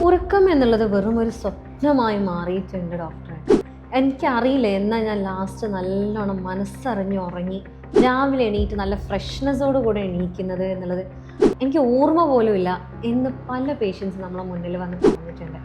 ഉറക്കം എന്നുള്ളത് വെറും ഒരു സ്വപ്നമായി മാറിയിട്ടുണ്ട് ഡോക്ടറെ. എനിക്കറിയില്ല എന്നാൽ ഞാൻ ലാസ്റ്റ് നല്ലോണം മനസ്സറിഞ്ഞ് ഉറങ്ങി രാവിലെ എണീറ്റ് നല്ല ഫ്രഷ്നെസ്സോട് കൂടെ എണീക്കുന്നത് എന്നുള്ളത് എനിക്ക് ഓർമ്മ പോലും ഇല്ല എന്ന് പല പേഷ്യൻസ് നമ്മളെ മുന്നിൽ വന്ന് പറഞ്ഞിട്ടുണ്ട്.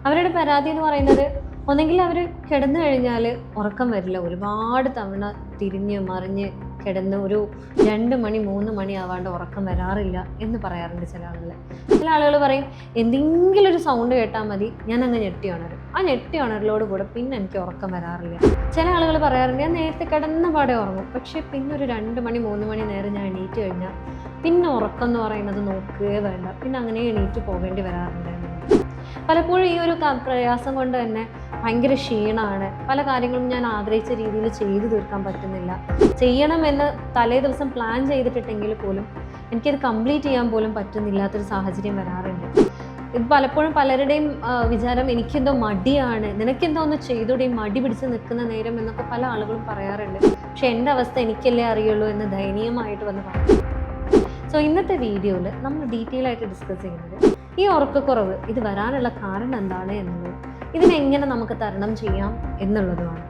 അവരുടെ പരാതി എന്ന് പറയുന്നത് ഒന്നെങ്കിൽ അവർ കിടന്നു കഴിഞ്ഞാൽ ഉറക്കം വരില്ല, ഒരുപാട് തവണ തിരിഞ്ഞ് മറിഞ്ഞ് കിടന്ന് ഒരു 2 മണി 3 മണി ആവാണ്ട് ഉറക്കം വരാറില്ല എന്ന് പറയാറുണ്ട് ചില ആളുകൾ. ചില ആളുകൾ പറയും എന്തെങ്കിലും ഒരു സൗണ്ട് കേട്ടാൽ മതി ഞാൻ അങ്ങ് ഞെട്ടി ഉണരും, ആ ഞെട്ടി ഉണരലോട് കൂടെ പിന്നെ എനിക്ക് ഉറക്കം വരാറില്ല. ചില ആളുകൾ പറയാറുണ്ട് ഞാൻ നേരത്തെ കിടന്ന പാടെ ഉറങ്ങും, പക്ഷേ പിന്നെ ഒരു 2 മണി 3 മണി നേരം ഞാൻ എണീറ്റ് കഴിഞ്ഞാൽ പിന്നെ ഉറക്കം എന്ന് പറയുന്നത് നോക്കുകയേ വേണ്ട, പിന്നെ അങ്ങനെ എണീറ്റ് പോകേണ്ടി വരാറുണ്ട്. പലപ്പോഴും ഈ ഒരു പ്രയാസം കൊണ്ട് തന്നെ ഭയങ്കര ക്ഷീണമാണ്, പല കാര്യങ്ങളും ഞാൻ ആഗ്രഹിച്ച രീതിയിൽ ചെയ്തു തീർക്കാൻ പറ്റുന്നില്ല, ചെയ്യണമെന്ന് തലേ ദിവസം പ്ലാൻ ചെയ്തിട്ടുണ്ടെങ്കിൽ പോലും എനിക്കത് കംപ്ലീറ്റ് ചെയ്യാൻ പോലും പറ്റുന്നില്ലാത്തൊരു സാഹചര്യം വരാറുണ്ട്. ഇത് പലപ്പോഴും പലരുടെയും വിചാരം എനിക്കെന്തോ മടിയാണ്, നിനക്കെന്തോ ഒന്ന് ചെയ്തോടെ മടി പിടിച്ച് നിൽക്കുന്ന നേരം എന്നൊക്കെ പല ആളുകളും പറയാറുണ്ട്. പക്ഷെ എൻ്റെ അവസ്ഥ എനിക്കല്ലേ അറിയുള്ളൂ എന്ന് ദയനീയമായിട്ട് വന്ന് പറയും. സോ ഇന്നത്തെ വീഡിയോയിൽ നമ്മൾ ഡീറ്റെയിൽ ആയിട്ട് ഡിസ്കസ് ചെയ്യുന്നത് ഈ ഉറക്കക്കുറവ് ഇത് വരാനുള്ള കാരണം എന്താണ് എന്നുള്ളത്, ഇതിനെങ്ങനെ നമുക്ക് തരണം ചെയ്യാം എന്നുള്ളതുമാണ്.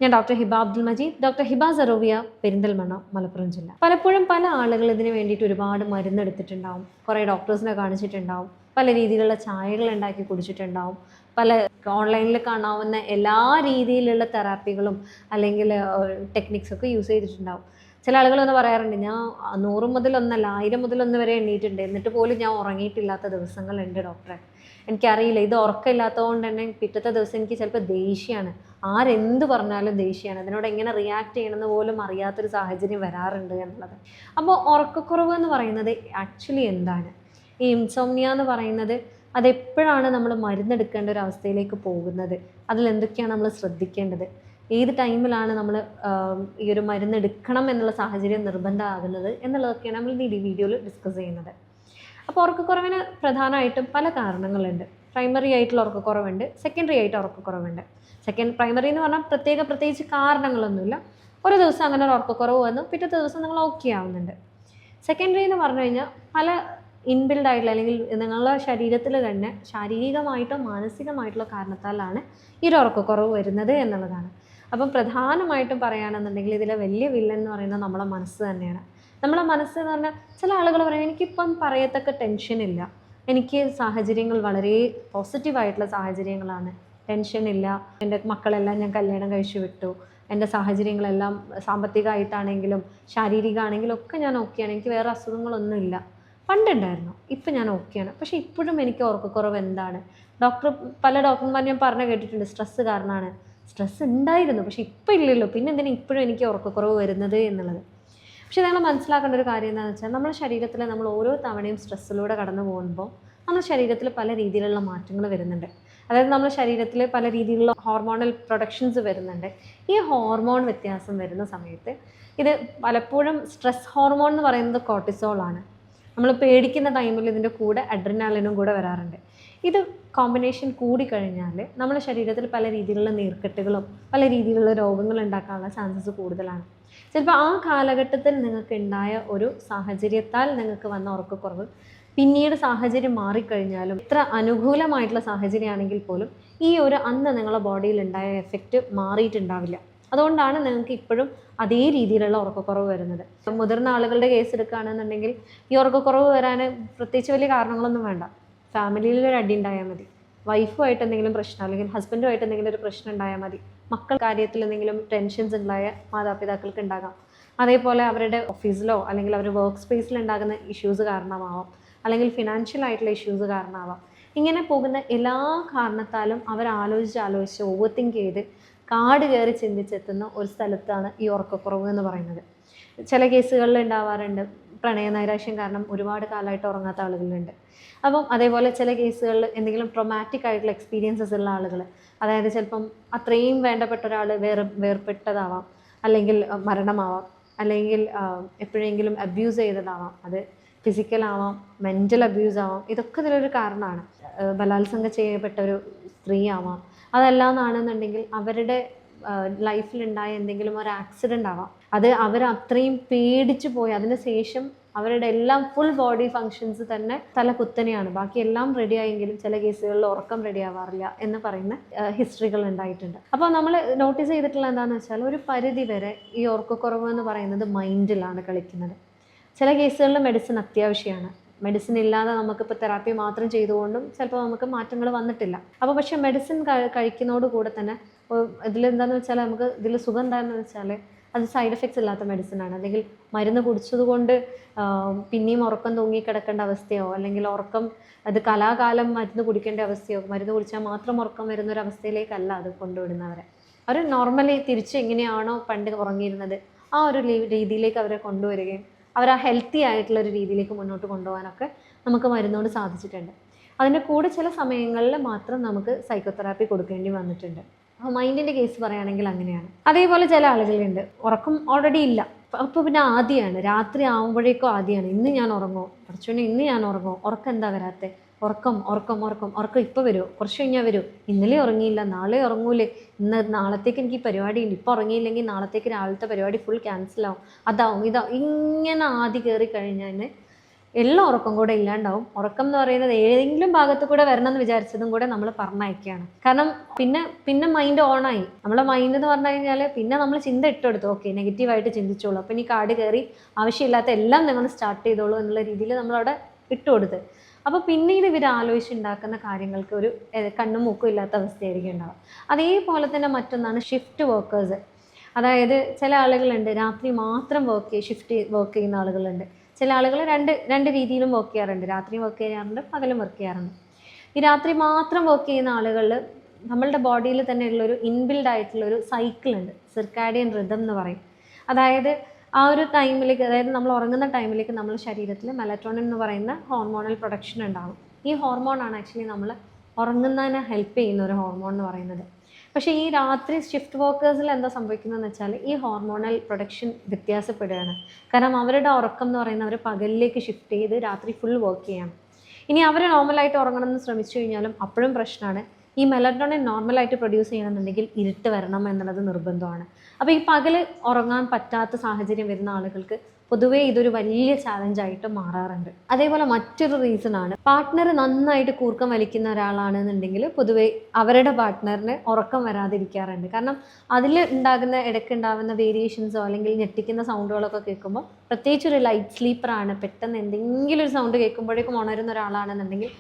ഞാൻ ഡോക്ടർ ഹിബ അബ്ദുൽ മജീദ്, ഡോക്ടർ ഹിബ സറോവിയ, പെരിന്തൽമണ്ണ, മലപ്പുറം ജില്ല. പലപ്പോഴും പല ആളുകൾ ഇതിന് വേണ്ടിയിട്ട് ഒരുപാട് മരുന്നെടുത്തിട്ടുണ്ടാവും, കുറേ ഡോക്ടേഴ്സിനെ കാണിച്ചിട്ടുണ്ടാവും, പല രീതിയിലുള്ള ചായകൾ ഉണ്ടാക്കി കുടിച്ചിട്ടുണ്ടാവും, പല ഓൺലൈനിൽ കാണാവുന്ന എല്ലാ രീതിയിലുള്ള തെറാപ്പികളും അല്ലെങ്കിൽ ടെക്നിക്സൊക്കെ യൂസ് ചെയ്തിട്ടുണ്ടാവും. ചില ആളുകളൊന്ന് പറയാറുണ്ട് ഞാൻ 100 മുതൽ 1 അല്ല 1000 മുതൽ 1 വരെ എണ്ണീയിട്ടുണ്ട്, എന്നിട്ട് പോലും ഞാൻ ഉറങ്ങിയിട്ടില്ലാത്ത ദിവസങ്ങളുണ്ട് ഡോക്ടറെ. എനിക്കറിയില്ല, ഇത് ഉറക്കമില്ലാത്തതുകൊണ്ട് തന്നെ പിറ്റത്തെ ദിവസം എനിക്ക് ചിലപ്പോൾ ദേഷ്യമാണ്, ആരെന്ത് പറഞ്ഞാലും ദേഷ്യമാണ്, അതിനോട് എങ്ങനെ റിയാക്ട് ചെയ്യണമെന്ന് പോലും അറിയാത്തൊരു സാഹചര്യം വരാറുണ്ട് എന്നുള്ളത്. അപ്പോൾ ഉറക്കക്കുറവ് എന്ന് പറയുന്നത് ആക്ച്വലി എന്താണ്? ഈ ഇൻസോംനിയ എന്ന് പറയുന്നത് അതെപ്പോഴാണ് നമ്മൾ മരുന്നെടുക്കേണ്ട ഒരു അവസ്ഥയിലേക്ക് പോകുന്നത്, അതിലെന്തൊക്കെയാണ് നമ്മൾ ശ്രദ്ധിക്കേണ്ടത്, ഏത് ടൈമിലാണ് നമ്മൾ ഈ ഒരു മരുന്നെടുക്കണം എന്നുള്ള സാഹചര്യം നിർബന്ധമാകുന്നത് എന്നുള്ളതൊക്കെയാണ് നമ്മൾ ഈ വീഡിയോയിൽ ഡിസ്കസ് ചെയ്യുന്നത്. അപ്പോൾ ഉറക്കക്കുറവിന് പ്രധാനമായിട്ടും പല കാരണങ്ങളുണ്ട്. പ്രൈമറി ആയിട്ടുള്ള ഉറക്കക്കുറവുണ്ട്, സെക്കൻഡറി ആയിട്ട് ഉറക്കക്കുറവുണ്ട്. പ്രൈമറി എന്ന് പറഞ്ഞാൽ പ്രത്യേകിച്ച് കാരണങ്ങളൊന്നുമില്ല, ഒരു ദിവസം അങ്ങനെ ഒരു ഉറക്കക്കുറവ് വന്നു, പിറ്റത്തെ ദിവസം നിങ്ങൾ ഓക്കെ ആവുന്നുണ്ട്. സെക്കൻഡറി എന്ന് പറഞ്ഞു കഴിഞ്ഞാൽ പല ഇൻബിൽഡ് ആയിട്ടുള്ള അല്ലെങ്കിൽ നിങ്ങളുടെ ശരീരത്തിൽ തന്നെ ശാരീരികമായിട്ടോ മാനസികമായിട്ടുള്ള കാരണത്താലാണ് ഈ ഒരു ഉറക്കക്കുറവ് വരുന്നത് എന്നുള്ളതാണ്. അപ്പം പ്രധാനമായിട്ടും പറയുകയാണെന്നുണ്ടെങ്കിൽ ഇതിലെ വലിയ വില്ലൻ എന്ന് പറയുന്നത് നമ്മളെ മനസ്സ് തന്നെയാണ്. നമ്മളെ മനസ്സ് എന്ന് പറഞ്ഞാൽ ചില ആളുകൾ പറയും എനിക്കിപ്പം പറയത്തക്ക ടെൻഷനില്ല, എനിക്ക് സാഹചര്യങ്ങൾ വളരെ പോസിറ്റീവായിട്ടുള്ള സാഹചര്യങ്ങളാണ്, ടെൻഷനില്ല, എൻ്റെ മക്കളെല്ലാം ഞാൻ കല്യാണം കഴിച്ചു വിട്ടു, എൻ്റെ സാഹചര്യങ്ങളെല്ലാം സാമ്പത്തികമായിട്ടാണെങ്കിലും ശാരീരികമാണെങ്കിലും ഒക്കെ ഞാൻ ഓക്കെയാണ്, എനിക്ക് വേറെ അസുഖങ്ങളൊന്നുമില്ല, പണ്ടുണ്ടായിരുന്നു ഇപ്പം ഞാൻ ഓക്കെയാണ്, പക്ഷേ ഇപ്പോഴും എനിക്ക് ഉറക്കക്കുറവ് എന്താണ്? പല ഡോക്ടർമാർ ഞാൻ പറഞ്ഞു കേട്ടിട്ടുണ്ട് സ്ട്രെസ്സ് കാരണമാണ്. സ്ട്രെസ്സ് ഉണ്ടായിരുന്നു പക്ഷെ ഇപ്പം ഇല്ലല്ലോ, പിന്നെ എന്തിനാ ഇപ്പോഴും എനിക്ക് ഉറക്കക്കുറവ് വരുന്നത് എന്നുള്ളത്. പക്ഷെ നിങ്ങൾ മനസ്സിലാക്കേണ്ട ഒരു കാര്യം എന്താണെന്ന് വെച്ചാൽ നമ്മുടെ ശരീരത്തിൽ നമ്മൾ ഓരോ തവണയും സ്ട്രെസ്സിലൂടെ കടന്നു പോകുമ്പോൾ നമ്മുടെ ശരീരത്തിൽ പല രീതിയിലുള്ള മാറ്റങ്ങൾ വരുന്നുണ്ട്. അതായത് നമ്മുടെ ശരീരത്തിൽ പല രീതിയിലുള്ള ഹോർമോണൽ പ്രൊഡക്ഷൻസ് വരുന്നുണ്ട്. ഈ ഹോർമോൺ വ്യത്യാസം വരുന്ന സമയത്ത് ഇത് പലപ്പോഴും സ്ട്രെസ് ഹോർമോൺ എന്ന് പറയുന്നത് കോർട്ടിസോളാണ്. നമ്മൾ പേടിക്കുന്ന ടൈമിൽ ഇതിൻ്റെ കൂടെ അഡ്രിനാലിനും കൂടെ വരാറുണ്ട്. ഇത് കോമ്പിനേഷൻ കൂടിക്കഴിഞ്ഞാൽ നമ്മുടെ ശരീരത്തിൽ പല രീതിയിലുള്ള നീർക്കെട്ടുകളും പല രീതിയിലുള്ള രോഗങ്ങൾ ഉണ്ടാക്കാനുള്ള ചാൻസസ് കൂടുതലാണ്. ചിലപ്പോൾ ആ കാലഘട്ടത്തിൽ നിങ്ങൾക്ക് ഉണ്ടായ ഒരു സാഹചര്യത്താൽ നിങ്ങൾക്ക് വന്ന ഉറക്കക്കുറവ് പിന്നീട് സാഹചര്യം മാറിക്കഴിഞ്ഞാലും എത്ര അനുകൂലമായിട്ടുള്ള സാഹചര്യമാണെങ്കിൽ പോലും ഈ ഒരു അന്ന് നിങ്ങളുടെ ബോഡിയിൽ ഉണ്ടായ എഫക്റ്റ് മാറിയിട്ടുണ്ടാവില്ല. അതുകൊണ്ടാണ് നിങ്ങൾക്ക് ഇപ്പോഴും അതേ രീതിയിലുള്ള ഉറക്കക്കുറവ് വരുന്നത്. മുതിർന്ന ആളുകളുടെ കേസ് എടുക്കുകയാണെന്നുണ്ടെങ്കിൽ ഈ ഉറക്കക്കുറവ് വരാൻ പ്രത്യേകിച്ച് വലിയ കാരണങ്ങളൊന്നും വേണ്ട. ഫാമിലിയിൽ ഒരു അടി ഉണ്ടായാൽ മതി, വൈഫുമായിട്ട് എന്തെങ്കിലും പ്രശ്നം അല്ലെങ്കിൽ ഹസ്ബൻഡുമായിട്ട് എന്തെങ്കിലും ഒരു പ്രശ്നം ഉണ്ടായാൽ മതി, മക്കൾ കാര്യത്തിൽ എന്തെങ്കിലും ടെൻഷൻസ് ഉണ്ടായ മാതാപിതാക്കൾക്ക് ഉണ്ടാകാം, അതേപോലെ അവരുടെ ഓഫീസിലോ അല്ലെങ്കിൽ അവരുടെ വർക്ക് സ്പേസിൽ ഉണ്ടാകുന്ന ഇഷ്യൂസ് കാരണമാവാം, അല്ലെങ്കിൽ ഫിനാൻഷ്യൽ ആയിട്ടുള്ള ഇഷ്യൂസ് കാരണമാവാം. ഇങ്ങനെ പോകുന്ന എല്ലാ കാരണത്താലും ആലോചിച്ച് ഓവർ തിങ്ക് ചെയ്ത് കാട് കയറി ചിന്തിച്ചെത്തുന്ന ഒരു സ്ഥലത്താണ് ഈ ഉറക്കക്കുറവ് എന്ന് പറയുന്നത്. ചില കേസുകളിൽ ഉണ്ടാവാറുണ്ട് പ്രണയനൈരാശ്യം കാരണം ഒരുപാട് കാലമായിട്ട് ഉറങ്ങാത്ത ആളുകളുണ്ട്. അപ്പം അതേപോലെ ചില കേസുകളിൽ എന്തെങ്കിലും ട്രോമാറ്റിക് ആയിട്ടുള്ള എക്സ്പീരിയൻസസ് ഉള്ള ആളുകൾ, അതായത് ചിലപ്പം അത്രയും വേണ്ടപ്പെട്ട ഒരാൾ വേർപെട്ടതാവാം, അല്ലെങ്കിൽ മരണമാവാം, അല്ലെങ്കിൽ എപ്പോഴെങ്കിലും അബ്യൂസ് ചെയ്തതാവാം, അത് ഫിസിക്കലാവാം, മെൻ്റൽ അബ്യൂസ് ആവാം, ഇതൊക്കെ ഇതിലൊരു കാരണമാണ്. ബലാത്സംഗം ചെയ്യപ്പെട്ട ഒരു സ്ത്രീ ആവാം. അതല്ലാന്നാണെന്നുണ്ടെങ്കിൽ അവരുടെ ലൈഫിലുണ്ടായ എന്തെങ്കിലും ഒരു ആക്സിഡൻ്റ് ആവാം, അത് അവർ അത്രയും പേടിച്ചു പോയി അതിന് ശേഷം അവരുടെ എല്ലാം ഫുൾ ബോഡി ഫങ്ഷൻസ് തന്നെ തല കുത്തനെയാണ്, ബാക്കി എല്ലാം റെഡി ആയെങ്കിലും ചില കേസുകളിൽ ഉറക്കം റെഡി ആവാറില്ല എന്ന് പറയുന്ന ഹിസ്റ്ററികൾ ഉണ്ടായിട്ടുണ്ട്. അപ്പോൾ നമ്മൾ നോട്ടീസ് ചെയ്തിട്ടുള്ള എന്താണെന്ന് വെച്ചാൽ ഒരു പരിധി വരെ ഈ ഉറക്കക്കുറവ് എന്ന് പറയുന്നത് മൈൻഡിലാണ് കളിക്കുന്നത്. ചില കേസുകളിൽ മെഡിസിൻ അത്യാവശ്യമാണ്. മെഡിസിൻ ഇല്ലാതെ നമുക്കിപ്പോൾ തെറാപ്പി മാത്രം ചെയ്തുകൊണ്ടും ചിലപ്പോൾ നമുക്ക് മാറ്റങ്ങൾ വന്നിട്ടില്ല. അപ്പോൾ പക്ഷേ മെഡിസിൻ കഴിക്കുന്നതോട് കൂടെ തന്നെ ഇതിലെന്താണെന്ന് വെച്ചാൽ നമുക്ക് ഇതിൽ സുഖം എന്താണെന്ന് വെച്ചാൽ അത് സൈഡ് എഫക്ട്സ് ഇല്ലാത്ത മെഡിസിനാണ്. അല്ലെങ്കിൽ മരുന്ന് കുടിച്ചതുകൊണ്ട് പിന്നെയും ഉറക്കം തൂങ്ങിക്കിടക്കേണ്ട അവസ്ഥയോ അല്ലെങ്കിൽ ഉറക്കം അത് കലാകാലം മരുന്ന് കുടിക്കേണ്ട അവസ്ഥയോ, മരുന്ന് കുടിച്ചാൽ മാത്രം ഉറക്കം വരുന്നൊരവസ്ഥയിലേക്കല്ല അത് കൊണ്ടുവിടുന്നവരെ. അവർ നോർമലി തിരിച്ച് എങ്ങനെയാണോ പണ്ട് ഉറങ്ങിയിരുന്നത് ആ ഒരു രീതിയിലേക്ക് അവരെ കൊണ്ടുവരികയും അവർ ആ ഹെൽത്തി ആയിട്ടുള്ള ഒരു രീതിയിലേക്ക് മുന്നോട്ട് കൊണ്ടുപോകാനൊക്കെ നമുക്ക് മരുന്നോട് സാധിച്ചിട്ടുണ്ട്. അതിൻ്റെ കൂടെ ചില സമയങ്ങളിൽ മാത്രം നമുക്ക് സൈക്കോതെറാപ്പി കൊടുക്കേണ്ടി വന്നിട്ടുണ്ട്. മൈൻഡിൻ്റെ കേസ് പറയുകയാണെങ്കിൽ അങ്ങനെയാണ്. അതേപോലെ ചില ആളുകളുണ്ട് ഉറക്കം ഓൾറെഡി ഇല്ല, അപ്പോൾ പിന്നെ ആദ്യമാണ്, രാത്രി ആകുമ്പോഴേക്കും ആദ്യമാണ് ഇന്ന് ഞാൻ ഉറങ്ങുമോ, കുറച്ചുകൂടി ഇന്ന് ഞാൻ ഉറങ്ങുമോ, ഉറക്കം എന്താ വരാത്തെ, ഉറക്കം ഉറക്കം ഉറക്കം ഉറക്കം ഇപ്പോൾ വരുമോ, കുറച്ച് കഴിഞ്ഞാൽ വരുമോ, ഇന്നലെ ഉറങ്ങിയില്ല നാളെ ഉറങ്ങൂലേ, നാളത്തേക്ക് എനിക്ക് പരിപാടിയുണ്ട്, ഇപ്പോൾ ഉറങ്ങിയില്ലെങ്കിൽ നാളത്തേക്ക് രാവിലത്തെ പരിപാടി ഫുൾ ക്യാൻസലാവും, അതാവും ഇതാവും, ഇങ്ങനെ ആദ്യം കയറി കഴിഞ്ഞാൽ എല്ലാം ഉറക്കം കൂടെ ഇല്ലാണ്ടാവും. ഉറക്കം എന്ന് പറയുന്നത് ഏതെങ്കിലും ഭാഗത്ത് കൂടെ വരണം എന്ന് വിചാരിച്ചതും കൂടെ നമ്മൾ പറഞ്ഞയക്കുകയാണ്. കാരണം പിന്നെ മൈൻഡ് ഓണായി. നമ്മളെ മൈൻഡ് എന്ന് പറഞ്ഞു കഴിഞ്ഞാൽ പിന്നെ നമ്മൾ ചിന്ത ഇട്ടെടുത്തു, ഓക്കെ നെഗറ്റീവായിട്ട് ചിന്തിച്ചോളൂ, അപ്പം ഇനി കാട് കയറി ആവശ്യമില്ലാത്ത എല്ലാം നിങ്ങൾ സ്റ്റാർട്ട് ചെയ്തോളൂ എന്നുള്ള രീതിയിൽ നമ്മളവിടെ ഇട്ടുകൊടുത്ത്. അപ്പോൾ പിന്നീട് ഇവർ ആലോചിച്ചുണ്ടാക്കുന്ന കാര്യങ്ങൾക്ക് ഒരു കണ്ണും മൂക്കും ഇല്ലാത്ത അവസ്ഥയായിരിക്കും ഉണ്ടാവുക. അതേപോലെ തന്നെ മറ്റൊന്നാണ് ഷിഫ്റ്റ് വർക്കേഴ്സ്. അതായത് ചില ആളുകളുണ്ട് രാത്രി മാത്രം ഷിഫ്റ്റ് വർക്ക് ചെയ്യുന്ന ആളുകളുണ്ട്. ചില ആളുകൾ രണ്ട് രീതിയിലും വർക്ക് ചെയ്യാറുണ്ട്, രാത്രി വർക്ക് ചെയ്യാറുണ്ട്, പകലും വർക്ക് ചെയ്യാറുണ്ട്. ഈ രാത്രി മാത്രം വർക്ക് ചെയ്യുന്ന ആളുകളിൽ നമ്മളുടെ ബോഡിയിൽ തന്നെ ഉള്ളൊരു ഇൻബിൽഡ് ആയിട്ടുള്ളൊരു സൈക്കിളുണ്ട്, സിർക്കാഡിയൻ റിതം എന്ന് പറയും. അതായത് ആ ഒരു ടൈമിലേക്ക്, അതായത് നമ്മൾ ഉറങ്ങുന്ന ടൈമിലേക്ക് നമ്മുടെ ശരീരത്തിൽ മെലറ്റോണിൻ എന്ന് പറയുന്ന ഹോർമോണൽ പ്രൊഡക്ഷൻ ഉണ്ടാകും. ഈ ഹോർമോണാണ് ആക്ച്വലി നമ്മൾ ഉറങ്ങുന്നതിനെ ഹെൽപ്പ് ചെയ്യുന്ന ഒരു ഹോർമോൺ എന്ന് പറയുന്നത്. പക്ഷേ ഈ രാത്രി ഷിഫ്റ്റ് വർക്കേഴ്സിൽ എന്താ സംഭവിക്കുന്നതെന്ന് വെച്ചാൽ ഈ ഹോർമോണൽ പ്രൊഡക്ഷൻ വ്യത്യാസപ്പെടുകയാണ്. കാരണം അവരുടെ ഉറക്കം എന്ന് പറയുന്നത് അവർ പകലിലേക്ക് ഷിഫ്റ്റ് ചെയ്ത് രാത്രി ഫുൾ വർക്ക് ചെയ്യണം. ഇനി അവർ നോർമലായിട്ട് ഉറങ്ങണമെന്ന് ശ്രമിച്ചു കഴിഞ്ഞാലും അപ്പോഴും പ്രശ്നമാണ്. ഈ മെലറ്റോണിൻ നോർമലായിട്ട് പ്രൊഡ്യൂസ് ചെയ്യണമെന്നുണ്ടെങ്കിൽ ഇരുട്ട് വരണം എന്നുള്ളത് നിർബന്ധമാണ്. അപ്പോൾ ഈ പകൽ ഉറങ്ങാൻ പറ്റാത്ത സാഹചര്യം വരുന്ന ആളുകൾക്ക് പൊതുവേ ഇതൊരു വലിയ ചാലഞ്ചായിട്ട് മാറാറുണ്ട്. അതേപോലെ മറ്റൊരു റീസണാണ്, പാർട്ട്ണർ നന്നായിട്ട് കൂർക്കം വലിക്കുന്ന ഒരാളാണെന്നുണ്ടെങ്കിൽ പൊതുവേ അവരുടെ പാർട്ട്ണറിന് ഉറക്കം വരാതിരിക്കാറുണ്ട്. കാരണം അതിൽ ഇടയ്ക്കുണ്ടാകുന്ന വേരിയേഷൻസോ അല്ലെങ്കിൽ ഞെട്ടിക്കുന്ന സൗണ്ടുകളൊക്കെ കേൾക്കുമ്പോൾ, പ്രത്യേകിച്ച് ഒരു ലൈറ്റ് സ്ലീപ്പറാണ്, പെട്ടെന്ന് എന്തെങ്കിലും ഒരു സൗണ്ട് കേൾക്കുമ്പോഴേക്കും ഉണരുന്ന ഒരാളാണെന്നുണ്ടെങ്കിൽ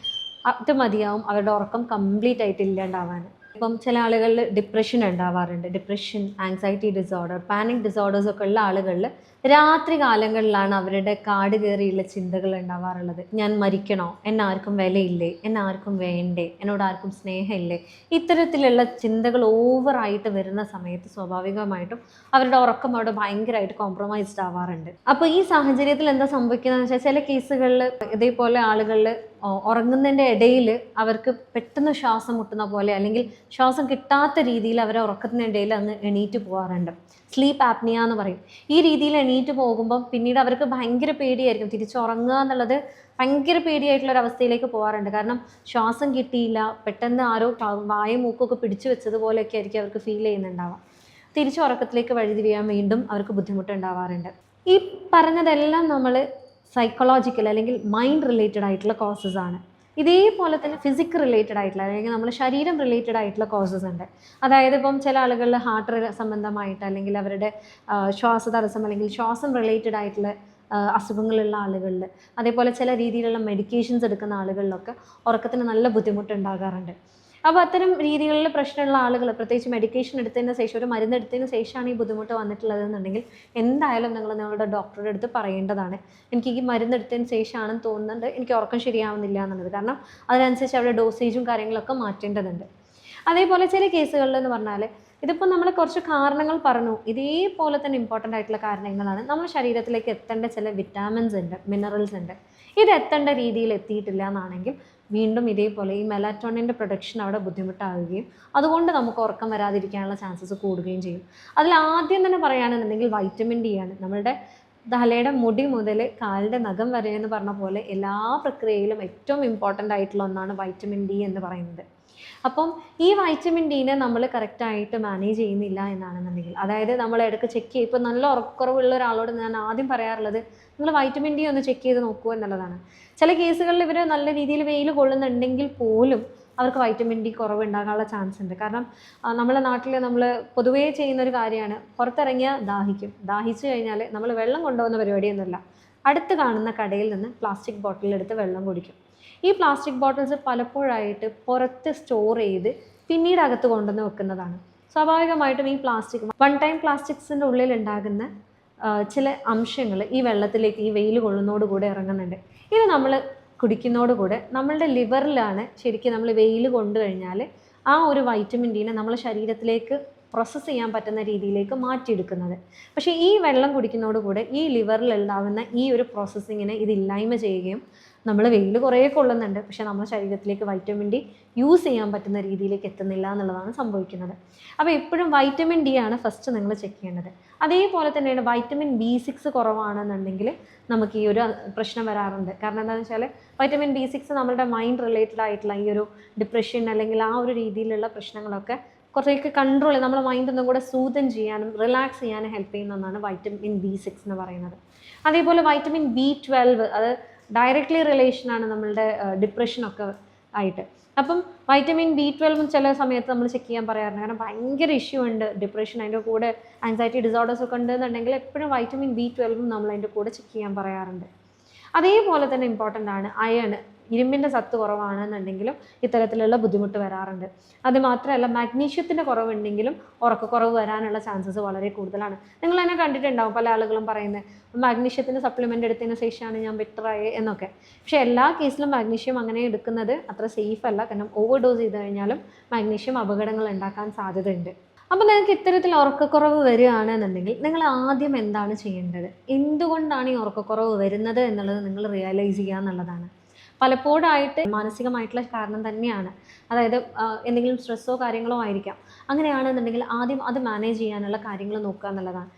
അത് മതിയാവും അവരുടെ ഉറക്കം കംപ്ലീറ്റ് ആയിട്ട് ഇല്ലാണ്ടാവാൻ. ഇപ്പം ചില ആളുകളിൽ ഡിപ്രഷൻ ഉണ്ടാവാറുണ്ട്. Depression, anxiety disorder, panic disorders ഒക്കെ ഉള്ള ആളുകളിൽ രാത്രി കാലങ്ങളിലാണ് അവരുടെ കാട് കയറിയുള്ള ചിന്തകൾ ഉണ്ടാവാറുള്ളത്. ഞാൻ മരിക്കണോ, എന്നെ ആർക്കും വിലയില്ലേ, എന്നെ ആർക്കും വേണ്ടേ, എന്നോട് ആർക്കും സ്നേഹമില്ലേ, ഇത്തരത്തിലുള്ള ചിന്തകൾ ഓവറായിട്ട് വരുന്ന സമയത്ത് സ്വാഭാവികമായിട്ടും അവരുടെ ഉറക്കം അവിടെ ഭയങ്കരമായിട്ട് കോംപ്രമൈസ്ഡ് ആവാറുണ്ട്. അപ്പോൾ ഈ സാഹചര്യത്തിൽ എന്താ സംഭവിക്കുന്നതെന്ന് വെച്ചാൽ ചില കേസുകളിൽ ഇതേപോലെ ആളുകളിൽ ഉറങ്ങുന്നതിൻ്റെ ഇടയിൽ അവർക്ക് പെട്ടെന്ന് ശ്വാസം മുട്ടുന്ന പോലെ അല്ലെങ്കിൽ ശ്വാസം കിട്ടാത്ത രീതിയിൽ അവരെ ഉറക്കത്തിനിടയിൽ അങ്ങ് എണീറ്റ് പോകാറുണ്ട്. സ്ലീപ്പ് ആപ്നിയ എന്ന് പറയും. ഈ രീതിയിൽ എണീറ്റ് പോകുമ്പം പിന്നീട് അവർക്ക് ഭയങ്കര പേടിയായിരിക്കും, തിരിച്ചുറങ്ങുക എന്നുള്ളത് ഭയങ്കര പേടിയായിട്ടുള്ളൊരവസ്ഥയിലേക്ക് പോകാറുണ്ട്. കാരണം ശ്വാസം കിട്ടിയില്ല, പെട്ടെന്ന് ആരോ വായും മൂക്കൊക്കെ പിടിച്ചു വെച്ചതുപോലെയൊക്കെ ആയിരിക്കും അവർക്ക് ഫീൽ ചെയ്യുന്നുണ്ടാവാം. തിരിച്ചുറക്കത്തിലേക്ക് വഴിതിരിയാൻ വീണ്ടും അവർക്ക് ബുദ്ധിമുട്ടുണ്ടാവാറുണ്ട്. ഈ പറഞ്ഞതെല്ലാം നമ്മൾ സൈക്കോളജിക്കൽ അല്ലെങ്കിൽ മൈൻഡ് റിലേറ്റഡ് ആയിട്ടുള്ള കോസസ് ആണ്. ഇതേപോലെ തന്നെ ഫിസിക്കൽ റിലേറ്റഡ് ആയിട്ടുള്ള അല്ലെങ്കിൽ നമ്മുടെ ശരീരം റിലേറ്റഡ് ആയിട്ടുള്ള കോസസ് ഉണ്ട്. അതായത് ഇപ്പം ചില ആളുകളിൽ ഹാർട്ട് സംബന്ധമായിട്ട് അല്ലെങ്കിൽ അവരുടെ ശ്വാസതടസ്സം അല്ലെങ്കിൽ ശ്വാസം റിലേറ്റഡ് ആയിട്ടുള്ള അസുഖങ്ങളുള്ള ആളുകളിൽ, അതേപോലെ ചില രീതിയിലുള്ള മെഡിക്കേഷൻസ് എടുക്കുന്ന ആളുകളിലൊക്കെ ഉറക്കത്തിന് നല്ല ബുദ്ധിമുട്ടുണ്ടാകാറുണ്ട്. അപ്പോൾ അത്തരം രീതികളിൽ പ്രശ്നമുള്ള ആളുകൾ, പ്രത്യേകിച്ച് മെഡിക്കേഷൻ എടുത്തതിന് ശേഷം, ഒരു മരുന്ന് എടുത്തതിന് ശേഷമാണ് ഈ ബുദ്ധിമുട്ട് വന്നിട്ടുള്ളതെന്നുണ്ടെങ്കിൽ എന്തായാലും നിങ്ങളുടെ ഡോക്ടറുടെ അടുത്ത് പറയേണ്ടതാണ്. എനിക്ക് ഈ മരുന്ന് എടുത്തതിന് ശേഷമാണെന്ന് തോന്നുന്നുണ്ട്, എനിക്ക് ഉറക്കം ശരിയാവുന്നില്ല എന്നുള്ളത്. കാരണം അതിനനുസരിച്ച് അവരുടെ ഡോസേജും കാര്യങ്ങളൊക്കെ മാറ്റേണ്ടതുണ്ട്. അതേപോലെ ചില കേസുകളിലെന്ന് പറഞ്ഞാൽ ഇതിപ്പോൾ നമ്മൾ കുറച്ച് കാരണങ്ങൾ പറഞ്ഞു, ഇതേപോലെ തന്നെ ഇമ്പോർട്ടൻ്റ് ആയിട്ടുള്ള കാരണങ്ങളാണ്. നമ്മുടെ ശരീരത്തിലേക്ക് എത്തേണ്ട ചില വിറ്റാമിൻസ് ഉണ്ട്, മിനറൽസ് ഉണ്ട്. ഇത് എത്തേണ്ട രീതിയിൽ എത്തിയിട്ടില്ല എന്നാണെങ്കിൽ വീണ്ടും ഇതേപോലെ ഈ മെലാറ്റോണിൻ്റെ പ്രൊഡക്ഷൻ അവിടെ ബുദ്ധിമുട്ടാവുകയും അതുകൊണ്ട് നമുക്ക് ഉറക്കം വരാതിരിക്കാനുള്ള ചാൻസസ് കൂടുകയും ചെയ്യും. അതിൽ ആദ്യം തന്നെ പറയുകയാണെന്നുണ്ടെങ്കിൽ വൈറ്റമിൻ ഡി ആണ്. നമ്മളുടെ തലയുടെ മുടി മുതൽ കാലിൻ്റെ നഖം വരെ എന്ന് പറഞ്ഞ പോലെ എല്ലാ പ്രക്രിയയിലും ഏറ്റവും ഇമ്പോർട്ടൻ്റ് ആയിട്ടുള്ള ഒന്നാണ് വൈറ്റമിൻ ഡി എന്ന് പറയുന്നത്. അപ്പം ഈ വൈറ്റമിൻ ഡിനെ നമ്മൾ കറക്റ്റായിട്ട് മാനേജ് ചെയ്യുന്നില്ല എന്നാണെന്നുണ്ടെങ്കിൽ, അതായത് നമ്മൾ ഇടയ്ക്ക് ചെക്ക് ചെയ്യും. ഇപ്പോൾ നല്ല ഉറക്കക്കുറവുള്ള ഒരാളോട് ഞാൻ ആദ്യം പറയാറുള്ളത് നിങ്ങൾ വൈറ്റമിൻ ഡി ഒന്ന് ചെക്ക് ചെയ്ത് നോക്കൂ എന്നുള്ളതാണ്. ചില കേസുകളിൽ ഇവർ നല്ല രീതിയിൽ വെയിൽ കൊള്ളുന്നുണ്ടെങ്കിൽ പോലും അവർക്ക് വൈറ്റമിൻ ഡി കുറവ് ഉണ്ടാകാനുള്ള ചാൻസ് ഉണ്ട്. കാരണം നമ്മളെ നാട്ടിൽ നമ്മൾ പൊതുവേ ചെയ്യുന്നൊരു കാര്യമാണ്, പുറത്തിറങ്ങിയാൽ ദാഹിച്ചു കഴിഞ്ഞാൽ നമ്മൾ വെള്ളം കൊണ്ടുപോകുന്ന പരിപാടിയൊന്നുമില്ല, അടുത്ത് കാണുന്ന കടയിൽ നിന്ന് പ്ലാസ്റ്റിക് ബോട്ടിലെടുത്ത് വെള്ളം കുടിക്കും. ഈ പ്ലാസ്റ്റിക് ബോട്ടിൽസ് പലപ്പോഴായിട്ട് പുറത്ത് സ്റ്റോർ ചെയ്ത് പിന്നീട് അകത്ത് കൊണ്ടുവന്ന് വെക്കുന്നതാണ്. സ്വാഭാവികമായിട്ടും ഈ വൺ ടൈം പ്ലാസ്റ്റിക്സിൻ്റെ ഉള്ളിൽ ഉണ്ടാകുന്ന ചില അംശങ്ങൾ ഈ വെള്ളത്തിലേക്ക് ഈ വെയിൽ കൊള്ളുന്നതോടുകൂടെ ഇറങ്ങുന്നുണ്ട്. ഇത് നമ്മൾ കുടിക്കുന്നതോടുകൂടെ നമ്മളുടെ ലിവറിലാണ് ശരിക്കും നമ്മൾ വെയിൽ കൊണ്ടു കഴിഞ്ഞാൽ ആ ഒരു വൈറ്റമിൻ ഡിനെ നമ്മുടെ ശരീരത്തിലേക്ക് പ്രോസസ്സ് ചെയ്യാൻ പറ്റുന്ന രീതിയിലേക്ക് മാറ്റിയെടുക്കുന്നത്. പക്ഷേ ഈ വെള്ളം കുടിക്കുന്നതോടുകൂടെ ഈ ലിവറിൽ ഉണ്ടാകുന്ന ഈ ഒരു പ്രോസസ്സിങ്ങിനെ ഇത് ഇല്ലായ്മ ചെയ്യുകയും നമ്മൾ വെയിൽ കുറേ കൊള്ളുന്നുണ്ട്, പക്ഷേ നമ്മുടെ ശരീരത്തിലേക്ക് വൈറ്റമിൻ ഡി യൂസ് ചെയ്യാൻ പറ്റുന്ന രീതിയിലേക്ക് എത്തുന്നില്ല എന്നുള്ളതാണ് സംഭവിക്കുന്നത്. അപ്പോൾ എപ്പോഴും വൈറ്റമിൻ ഡി ആണ് ഫസ്റ്റ് നിങ്ങൾ ചെക്ക് ചെയ്യേണ്ടത്. അതേപോലെ തന്നെയാണ് വൈറ്റമിൻ B6 കുറവാണെന്നുണ്ടെങ്കിൽ നമുക്ക് ഈ ഒരു പ്രശ്നം വരാറുണ്ട്. കാരണം എന്താണെന്ന് വെച്ചാൽ വൈറ്റമിൻ B6 നമ്മുടെ മൈൻഡ് റിലേറ്റഡ് ആയിട്ടുള്ള ഈ ഒരു ഡിപ്രഷൻ അല്ലെങ്കിൽ ആ ഒരു രീതിയിലുള്ള പ്രശ്നങ്ങളൊക്കെ കുറേയൊക്കെ കൺട്രോൾ ചെയ്ത് നമ്മുടെ മൈൻഡ് ഒന്നും കൂടെ സൂതൻ ചെയ്യാനും റിലാക്സ് ചെയ്യാനും ഹെൽപ്പ് ചെയ്യുന്ന ഒന്നാണ് വൈറ്റമിൻ B6 എന്ന് പറയുന്നത്. അതേപോലെ വൈറ്റമിൻ B12 അത് ഡയറക്റ്റ്ലി റിലേഷനാണ് നമ്മളുടെ ഡിപ്രഷനൊക്കെ ആയിട്ട്. അപ്പം വൈറ്റമിൻ B12 ചില സമയത്ത് നമ്മൾ ചെക്ക് ചെയ്യാൻ പറയാറുണ്ട്. കാരണം ഭയങ്കര ഇഷ്യൂ ഉണ്ട് ഡിപ്രഷൻ, അതിൻ്റെ കൂടെ ആൻസൈറ്റി ഡിസോർഡേഴ്സ് ഒക്കെ ഉണ്ടെന്നുണ്ടെങ്കിൽ എപ്പോഴും വൈറ്റമിൻ B12 നമ്മൾ അതിൻ്റെ കൂടെ ചെക്ക് ചെയ്യാൻ പറയാറുണ്ട്. അതേപോലെ തന്നെ ഇമ്പോർട്ടൻ്റ് ആണ് അയൺ. ഇരുമ്പിൻ്റെ സത്ത് കുറവാണെന്നുണ്ടെങ്കിലും ഇത്തരത്തിലുള്ള ബുദ്ധിമുട്ട് വരാറുണ്ട്. അത് മാത്രമല്ല മാഗ്നീഷ്യത്തിൻ്റെ കുറവുണ്ടെങ്കിലും ഉറക്കക്കുറവ് വരാനുള്ള ചാൻസസ് വളരെ കൂടുതലാണ്. നിങ്ങൾ തന്നെ കണ്ടിട്ടുണ്ടാവും പല ആളുകളും പറയുന്നത് മാഗ്നീഷ്യത്തിൻ്റെ സപ്ലിമെൻ്റ് എടുത്തതിന് ശേഷമാണ് ഞാൻ ബെറ്ററായി എന്നൊക്കെ. പക്ഷേ എല്ലാ കേസിലും മാഗ്നീഷ്യം അങ്ങനെ എടുക്കുന്നത് അത്ര സേഫ് അല്ല. കാരണം ഓവർ ഡോസ് ചെയ്ത് കഴിഞ്ഞാലും മാഗ്നീഷ്യം അപകടങ്ങൾ ഉണ്ടാക്കാൻ സാധ്യതയുണ്ട്. അപ്പോൾ നിങ്ങൾക്ക് ഇത്തരത്തിൽ ഉറക്കക്കുറവ് വരികയാണെന്നുണ്ടെങ്കിൽ നിങ്ങൾ ആദ്യം എന്താണ് ചെയ്യേണ്ടത്, എന്തുകൊണ്ടാണ് ഈ ഉറക്കക്കുറവ് വരുന്നത് എന്നുള്ളത് നിങ്ങൾ റിയലൈസ് ചെയ്യുക എന്നുള്ളതാണ്. പലപ്പോഴായിട്ട് മാനസികമായിട്ടുള്ള കാരണം തന്നെയാണ്. അതായത് എന്തെങ്കിലും സ്ട്രെസ്സോ കാര്യങ്ങളോ ആയിരിക്കാം. അങ്ങനെയാണെന്നുണ്ടെങ്കിൽ ആദ്യം അത് മാനേജ് ചെയ്യാനുള്ള കാര്യങ്ങൾ നോക്കുക എന്നുള്ളതാണ്.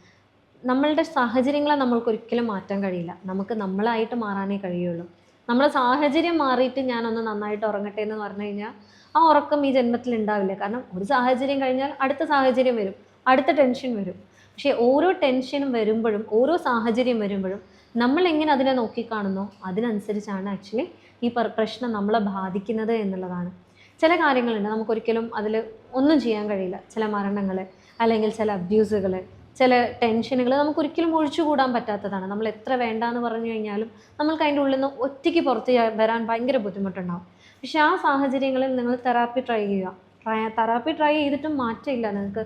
നമ്മളുടെ സാഹചര്യങ്ങളെ നമ്മൾക്കൊരിക്കലും മാറ്റാൻ കഴിയില്ല, നമുക്ക് നമ്മളായിട്ട് മാറാനേ കഴിയുള്ളൂ. നമ്മളെ സാഹചര്യം മാറിയിട്ട് ഞാനൊന്ന് നന്നായിട്ട് ഉറങ്ങട്ടെ എന്ന് പറഞ്ഞു കഴിഞ്ഞാൽ ആ ഉറക്കം ഈ ജന്മത്തിൽ ഉണ്ടാവില്ല. കാരണം ഒരു സാഹചര്യം കഴിഞ്ഞാൽ അടുത്ത സാഹചര്യം വരും, അടുത്ത ടെൻഷൻ വരും. പക്ഷേ ഓരോ ടെൻഷനും വരുമ്പോഴും ഓരോ സാഹചര്യം വരുമ്പോഴും നമ്മൾ എങ്ങനെ അതിനെ നോക്കിക്കാണുന്നോ അതിനനുസരിച്ചാണ് ആക്ച്വലി ഈ പ്രശ്നം നമ്മളെ ബാധിക്കുന്നത് എന്നുള്ളതാണ്. ചില കാര്യങ്ങളുണ്ട് നമുക്കൊരിക്കലും അതിൽ ഒന്നും ചെയ്യാൻ കഴിയില്ല. ചില മരണങ്ങൾ അല്ലെങ്കിൽ ചില അബ്യൂസുകൾ, ചില ടെൻഷനുകൾ നമുക്കൊരിക്കലും ഒഴിച്ചുകൂടാൻ പറ്റാത്തതാണ്. നമ്മൾ എത്ര വേണ്ടാന്ന് പറഞ്ഞു കഴിഞ്ഞാലും നമ്മൾക്ക് അതിൻ്റെ ഉള്ളിൽ നിന്ന് ഒറ്റയ്ക്ക് പുറത്ത് വരാൻ ഭയങ്കര ബുദ്ധിമുട്ടുണ്ടാകും. പക്ഷേ ആ സാഹചര്യങ്ങളിൽ നിങ്ങൾ തെറാപ്പി ട്രൈ ചെയ്യുക. തെറാപ്പി ട്രൈ ചെയ്തിട്ടും മാറ്റമില്ല, നിങ്ങൾക്ക്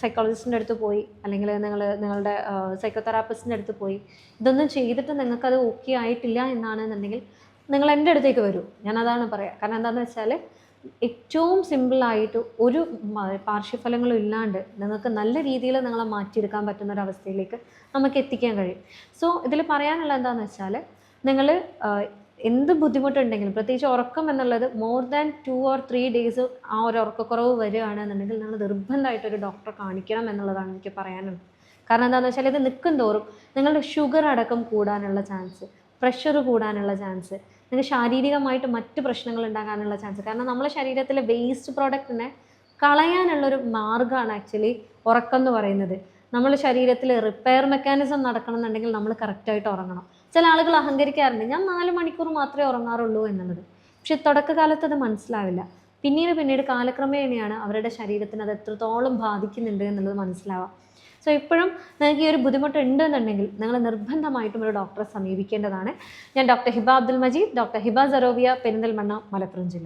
സൈക്കോളജിസ്റ്റിൻ്റെ അടുത്ത് പോയി അല്ലെങ്കിൽ നിങ്ങളുടെ സൈക്കോതെറാപ്പിസ്റ്റിൻ്റെ അടുത്ത് പോയി ഇതൊന്നും ചെയ്തിട്ട് നിങ്ങൾക്കത് ഓക്കെ ആയിട്ടില്ല എന്നാണെന്നുണ്ടെങ്കിൽ നിങ്ങൾ എൻ്റെ അടുത്തേക്ക് വരൂ. ഞാനതാണ് പറയുക. കാരണം എന്താണെന്ന് വെച്ചാൽ ഏറ്റവും സിമ്പിളായിട്ട് ഒരു പാർശ്വഫലങ്ങളും ഇല്ലാണ്ട് നിങ്ങൾക്ക് നല്ല രീതിയിൽ നിങ്ങളെ മാറ്റിയെടുക്കാൻ പറ്റുന്ന ഒരവസ്ഥയിലേക്ക് നമുക്ക് എത്തിക്കാൻ കഴിയും. സോ ഇതിൽ പറയാനുള്ള എന്താണെന്ന് വെച്ചാൽ നിങ്ങൾ എന്ത് ബുദ്ധിമുട്ടുണ്ടെങ്കിലും, പ്രത്യേകിച്ച് ഉറക്കം എന്നുള്ളത് മോർ ദാൻ 2 or 3 days ആ ഒരു ഉറക്കക്കുറവ് വരികയാണെന്നുണ്ടെങ്കിൽ നിങ്ങൾ നിർബന്ധമായിട്ടൊരു ഡോക്ടറെ കാണിക്കണം എന്നുള്ളതാണ് എനിക്ക് പറയാനുള്ളത്. കാരണം എന്താണെന്ന് വെച്ചാൽ ഇത് നിൽക്കും തോറും നിങ്ങളുടെ ഷുഗർ അടക്കം കൂടാനുള്ള ചാൻസ്, പ്രഷർ കൂടാനുള്ള ചാൻസ്, നിങ്ങൾക്ക് ശാരീരികമായിട്ട് മറ്റ് പ്രശ്നങ്ങൾ ഉണ്ടാകാനുള്ള ചാൻസ്. കാരണം നമ്മുടെ ശരീരത്തിലെ വേസ്റ്റ് പ്രോഡക്റ്റിനെ കളയാനുള്ളൊരു മാർഗ്ഗമാണ് ആക്ച്വലി ഉറക്കം എന്ന് പറയുന്നത്. നമ്മുടെ ശരീരത്തിൽ റിപ്പയർ മെക്കാനിസം നടക്കണം എന്നുണ്ടെങ്കിൽ നമ്മൾ കറക്റ്റായിട്ട് ഉറങ്ങണം. ചില ആളുകൾ അഹങ്കരിക്കാറുണ്ട്, ഞാൻ 4 മണിക്കൂർ മാത്രമേ ഉറങ്ങാറുള്ളൂ എന്നുള്ളത്. പക്ഷെ തുടക്കകാലത്ത് അത് മനസ്സിലാവില്ല. പിന്നീട് കാലക്രമേണയാണ് അവരുടെ ശരീരത്തിന് അത് എത്രത്തോളം ബാധിക്കുന്നുണ്ട് എന്നുള്ളത് മനസ്സിലാവുക. സോ ഇപ്പോഴും നിങ്ങൾക്ക് ഈ ഒരു ബുദ്ധിമുട്ട് ഉണ്ടെന്നുണ്ടെങ്കിൽ നിങ്ങൾ നിർബന്ധമായിട്ടും ഒരു ഡോക്ടറെ സമീപിക്കേണ്ടതാണ്. ഞാൻ ഡോക്ടർ ഹിബ അബ്ദുൽ മജീദ്, ഡോക്ടർ ഹിബ സരോവിയ, പെരിന്തൽമണ്ണ, മലപ്പുറം ജില്ല.